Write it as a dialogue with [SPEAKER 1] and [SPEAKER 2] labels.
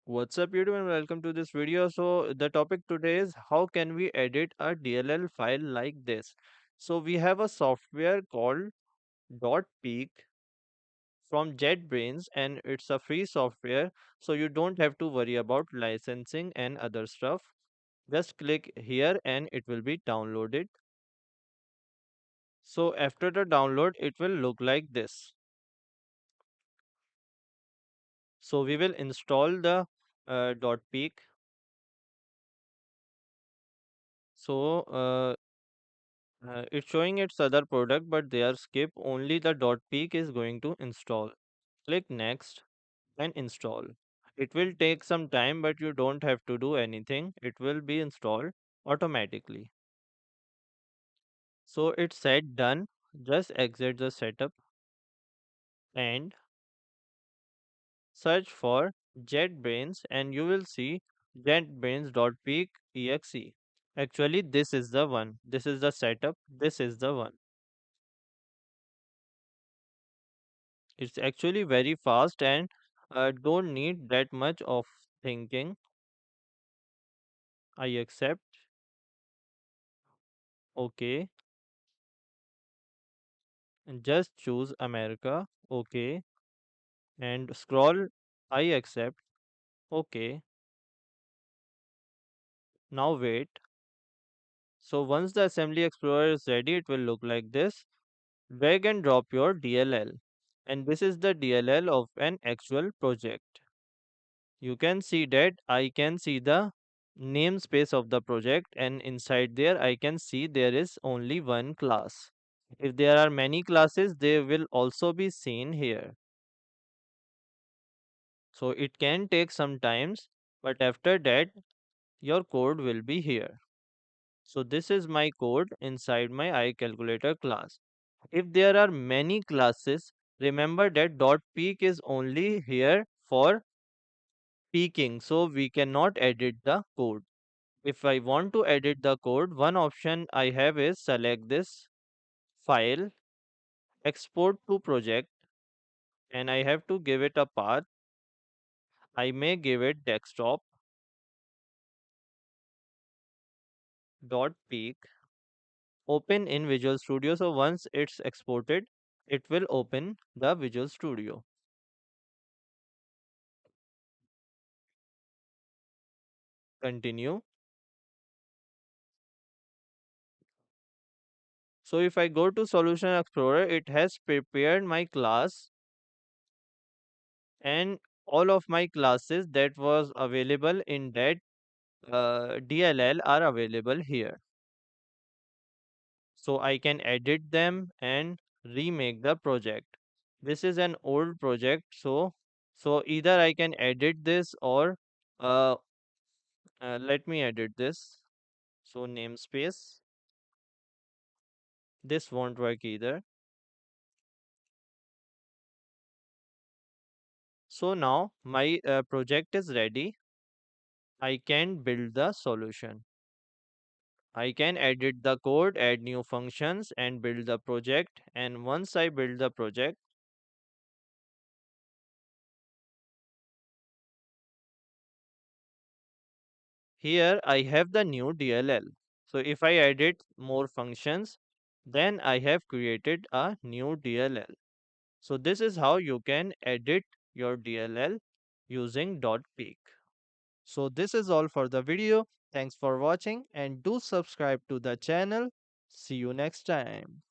[SPEAKER 1] What's up YouTube and welcome to this video. So the topic today is how can we edit a DLL file like this. So we have a software called dotPeek from JetBrains and it's a free software, so you don't have to worry about licensing and other stuff. Just click here and it will be downloaded. So after the download it will look like this. So we will install the dotPeek. So it's showing its other product, but they are skip. Only the dotPeek is going to install. Click next and install. It will take some time, but you don't have to do anything. It will be installed automatically. So it said done. Just exit the setup and search for JetBrains, and you will see JetBrains.peek exe. Actually, this is the one. This is the setup. This is the one. It's actually very fast and don't need that much of thinking. I accept. Okay. And just choose America. Okay. And scroll. I accept. Okay. Now wait. So once the Assembly Explorer is ready, it will look like this. Drag and drop your DLL. And this is the DLL of an actual project. You can see that I can see the namespace of the project, and inside there I can see there is only one class. If there are many classes, they will also be seen here. So it can take some times, but after that your code will be here. So this is my code inside my iCalculator class. If there are many classes, remember that .peek is only here for peeking, so we cannot edit the code. If I want to edit the code, one option I have is select this file, export to project, and I have to give it a path. I may give it desktop dot peek, open in Visual Studio. So once it's exported, it will open the Visual Studio. Continue. So if I go to Solution Explorer, it has prepared my class and all of my classes that was available in that DLL are available here. So I can edit them and remake the project. This is an old project, so either I can edit this or uh, let me edit this. So namespace, this won't work either. So now my project is ready. I can build the solution. I can edit the code, add new functions, and build the project. And once I build the project, here I have the new DLL. So if I edit more functions, then I have created a new DLL. So this is how you can edit your DLL using .peek. So this is all for the video. Thanks for watching and do subscribe to the channel. See you next time.